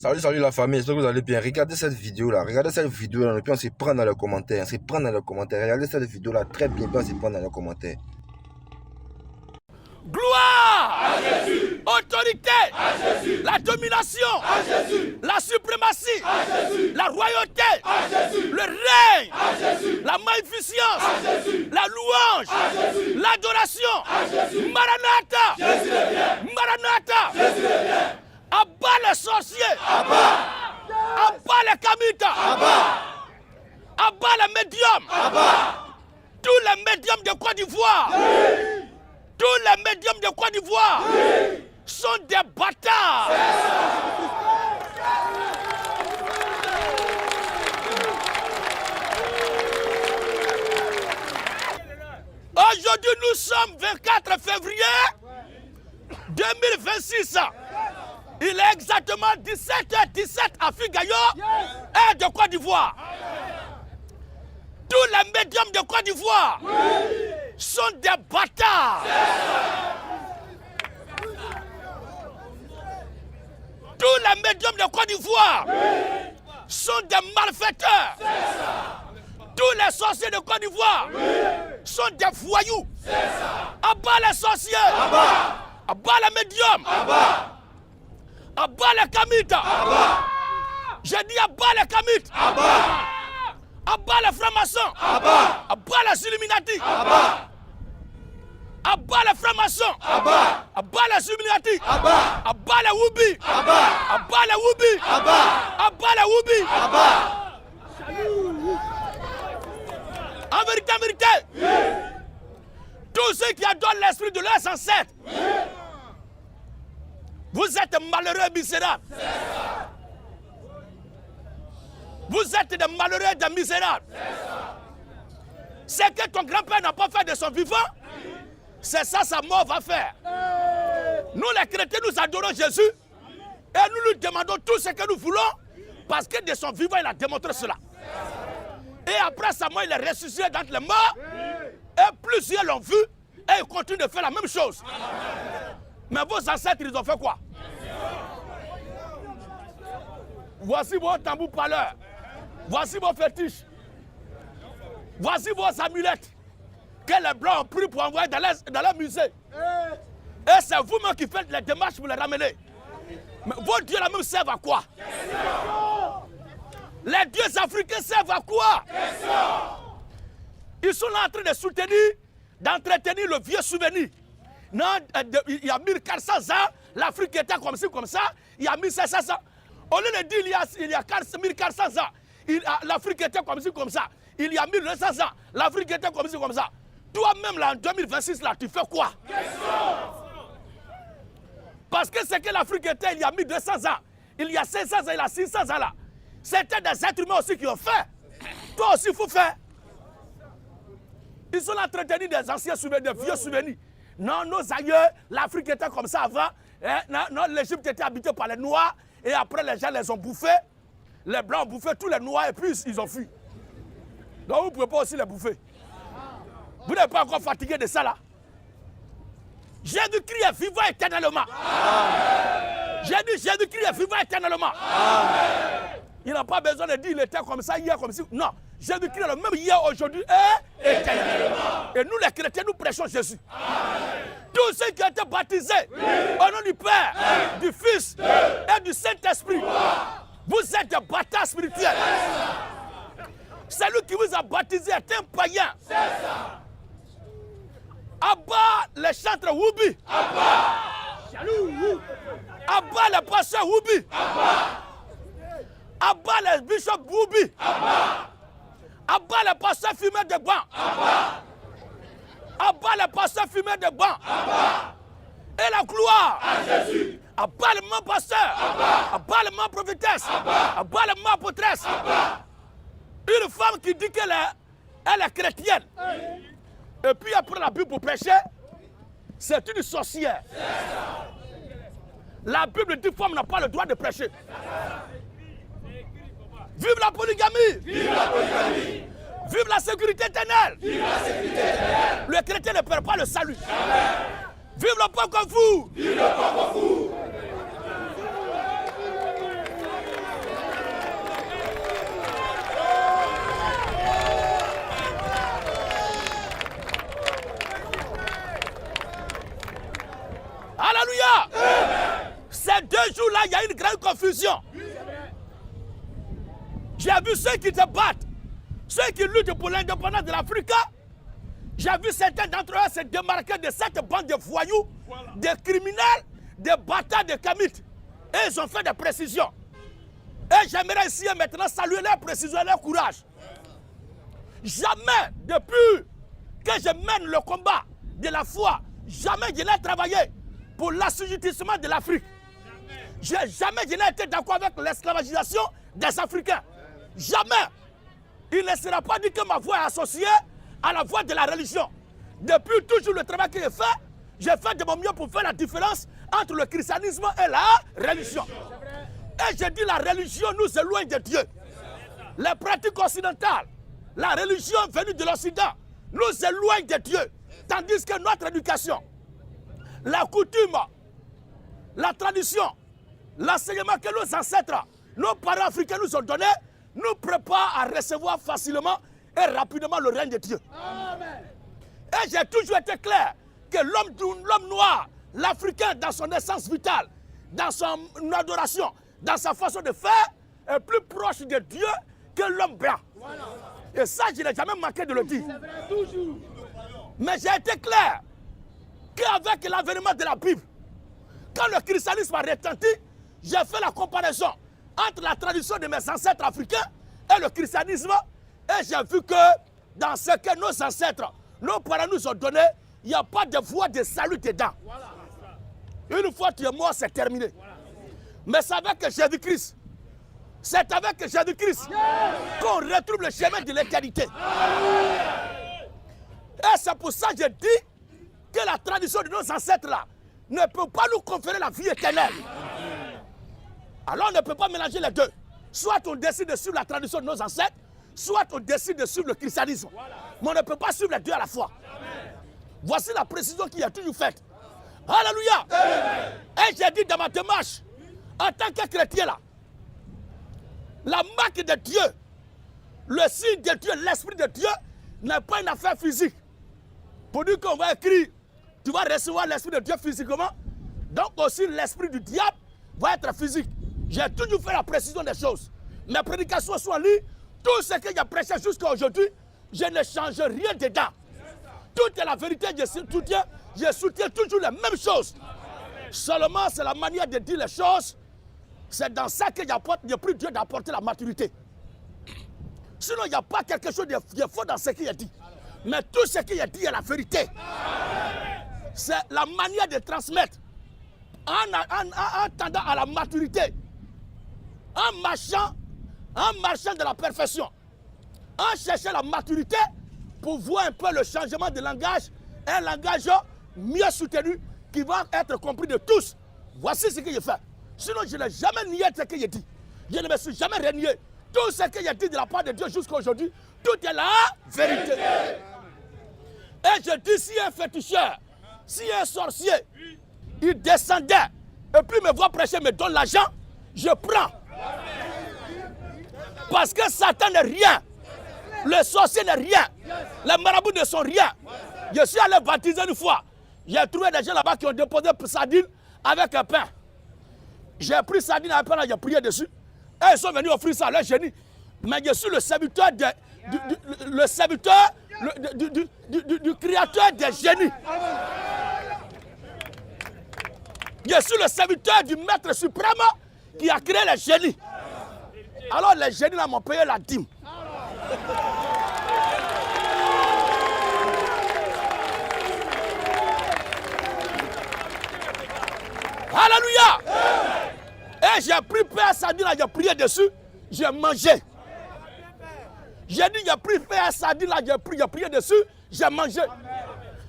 Salut la famille, j'espère que vous allez bien. Regardez cette vidéo-là, et puis on se prend dans les commentaires, Regardez cette vidéo-là très bien, puis on se prend dans les commentaires. Gloire à Jésus. Autorité à Jésus. La domination à Jésus. La suprématie à Jésus. La royauté à Jésus. Le règne à Jésus. La magnificence à Jésus. La louange à Jésus. L'adoration à Jésus. Maranatha. Jésus est bien. Maranatha. Jésus est bien. Abat les sorciers. Abat les kamitas. Abat les médiums. Tous les médiums de Côte d'Ivoire. Tous les médiums de Côte d'Ivoire sont des bâtards. Aujourd'hui, nous sommes 24 février 2026. Il est exactement 17h17 à Figayo et de Côte d'Ivoire. Tous les médiums de Côte d'Ivoire sont des bâtards. Tous les médiums de Côte d'Ivoire sont des malfaiteurs. Tous les sorciers de Côte d'Ivoire sont des voyous. Abat les sorciers. Abat les médiums. Abat les kamitas. J'ai dit abat les kamitas. Abat les francs-maçons. Abat les illuminati. Abat les francs-maçons. Abat les illuminati. Abat les woubi. Abat les woubi. Abat les woubi. En vérité, tous ceux qui adorent l'esprit de leurs ancêtres, vous êtes malheureux misérables. Vous êtes des malheureux, des misérables. C'est que ton grand-père n'a pas fait de son vivant, c'est ça sa mort va faire. Nous les chrétiens, nous adorons Jésus et nous lui demandons tout ce que nous voulons parce que de son vivant, il a démontré cela. Et après sa mort, il est ressuscité d'entre les morts et plusieurs l'ont vu et ils continuent de faire la même chose. Mais vos ancêtres, ils ont fait quoi? Voici vos tambours parleurs. Voici vos fétiches. Voici vos amulettes que les Blancs ont pris pour envoyer dans leur musée. Et c'est vous-même qui faites les démarches pour les ramener. Mais vos dieux là-même servent à quoi? Les dieux africains servent à quoi? Ils sont là en train de soutenir, d'entretenir le vieux souvenir. Non, il y a 1400 ans, l'Afrique était comme ci, comme ça. Il y a 1500 ans. Au lieu de dire il y a 1400 ans, l'Afrique était comme ci, comme ça. Il y a 1200 ans, l'Afrique était comme ci, comme ça. Toi-même, là, en 2026, là, tu fais quoi? Parce que ce que l'Afrique était il y a 1200 ans, il y a 500 ans, il y a 600 ans, là, c'était des êtres humains aussi qui ont fait. Toi aussi, il faut faire. Ils sont là entretenus des anciens souvenirs, des vieux souvenirs. Non, nos aïeux, l'Afrique était comme ça avant. Non, l'Égypte était habitée par les Noirs. Et après, les gens les ont bouffés. Les Blancs ont bouffé tous les Noirs et puis ils ont fui. Donc vous ne pouvez pas aussi les bouffer. Vous n'êtes pas encore fatigué de ça là. Jésus-Christ est vivant éternellement. J'ai dit Jésus-Christ est vivant éternellement. Il n'a pas besoin de dire il était comme ça, hier comme ça. Non, Jésus-Christ est le même hier, aujourd'hui et éternellement. Et nous les chrétiens, nous prêchons Jésus. Tous ceux qui ont été baptisés au nom du Père, du Fils et du Saint-Esprit, vous êtes des bâtards spirituels. Celui qui vous a baptisé est un païen. Abat les chantres Woubi. Abat les pasteurs Woubi. Abat les bishops Woubi. Abat les pasteurs fumeurs de banc. Abat les pasteurs fumeurs de banc. Et la gloire à Jésus. Abat les mains pasteurs. Abat les mains prophétesses. Abat les mains apôtresses. Une femme qui dit qu'elle est chrétienne. Et puis après la Bible pour pécher, c'est une sorcière. La Bible dit que femme n'a pas le droit de prêcher. Vive la polygamie! Vive la polygamie! Vive la sécurité éternelle! Vive la sécurité éternelle! Le chrétien ne perd pas le salut. Amen. Vive le peuple comme vous! Vive le peuple comme vous! confusion. J'ai vu ceux qui se battent, ceux qui luttent pour l'indépendance de l'Afrique. J'ai vu certains d'entre eux se démarquer de cette bande de voyous, de criminels, de bâtards, de kamites. Et ils ont fait des précisions. Et j'aimerais ici et maintenant saluer leur précision et leur courage. Jamais, depuis que je mène le combat de la foi, jamais je n'ai travaillé pour l'assujettissement de l'Afrique. Jamais je n'ai été d'accord avec l'esclavagisation des Africains. Jamais. Il ne sera pas dit que ma voix est associée à la voix de la religion. Depuis toujours le travail que j'ai fait de mon mieux pour faire la différence entre le christianisme et la religion. Et je dis la religion nous éloigne de Dieu. Les pratiques occidentales, la religion venue de l'Occident, nous éloigne de Dieu. Tandis que notre éducation, la coutume, la tradition, l'enseignement que nos ancêtres, nos parents africains nous ont donné, nous prépare à recevoir facilement et rapidement le règne de Dieu. Amen. Et j'ai toujours été clair que l'homme noir, l'Africain dans son essence vitale, dans son adoration, dans sa façon de faire, est plus proche de Dieu que l'homme blanc. Voilà. Et ça, je n'ai jamais manqué de le dire. C'est vrai, toujours. Mais j'ai été clair qu'avec l'avènement de la Bible, quand le christianisme a retenti, j'ai fait la comparaison entre la tradition de mes ancêtres africains et le christianisme. Et j'ai vu que dans ce que nos ancêtres, nos parents nous ont donné, il n'y a pas de voie de salut dedans. Voilà. Une fois tu es mort, c'est terminé. Voilà. Mais c'est avec Jésus-Christ. C'est avec Jésus-Christ qu'on retrouve le chemin de l'éternité. Et c'est pour ça que je dis que la tradition de nos ancêtres-là ne peut pas nous conférer la vie éternelle. Alors on ne peut pas mélanger les deux. Soit on décide de suivre la tradition de nos ancêtres, soit on décide de suivre le christianisme. Mais on ne peut pas suivre les deux à la fois. Voici la précision qui est toujours faite. Alléluia. Et j'ai dit dans ma démarche, en tant que chrétien là, la marque de Dieu, le signe de Dieu, l'esprit de Dieu n'est pas une affaire physique. Pour dire qu'on va écrire, tu vas recevoir l'esprit de Dieu physiquement, donc aussi l'esprit du diable va être physique. J'ai toujours fait la précision des choses. Mes prédications sont en ligne, tout ce que j'ai prêché jusqu'à aujourd'hui, je ne change rien dedans. Tout est la vérité, je soutiens toujours les mêmes choses. Seulement, c'est la manière de dire les choses. C'est dans ça que j'ai pris Dieu d'apporter la maturité. Sinon, il n'y a pas quelque chose de faux dans ce qu'il a dit. Mais tout ce qu'il a dit est la vérité. C'est la manière de transmettre en tendant à la maturité, en marchant de la perfection, en cherchant la maturité pour voir un peu le changement de langage, un langage mieux soutenu qui va être compris de tous. Voici ce que je fais. Sinon, je n'ai jamais nié ce que j'ai dit. Je ne me suis jamais renié. Tout ce que j'ai dit de la part de Dieu jusqu'à aujourd'hui, tout est la vérité. Et je dis, si un féticheur, si un sorcier, il descendait et puis me voit prêcher, me donne l'argent, je prends. Parce que Satan n'est rien. Le sorcier n'est rien. Les marabouts ne sont rien. Je suis allé baptiser une fois. J'ai trouvé des gens là-bas qui ont déposé sardines avec un pain. J'ai pris sardine avec un pain, j'ai prié dessus. Et ils sont venus offrir ça à leur génie. Mais je suis le serviteur du créateur des génies. Je suis le serviteur du maître suprême qui a créé les génies. Alors les génies là m'ont payé la dîme. Alléluia. Et j'ai pris pain à sardine, j'ai prié dessus, j'ai mangé. J'ai dit, j'ai pris pain à sardine, j'ai prié dessus, j'ai mangé.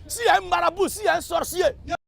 S'il y a un marabout, s'il y a un sorcier,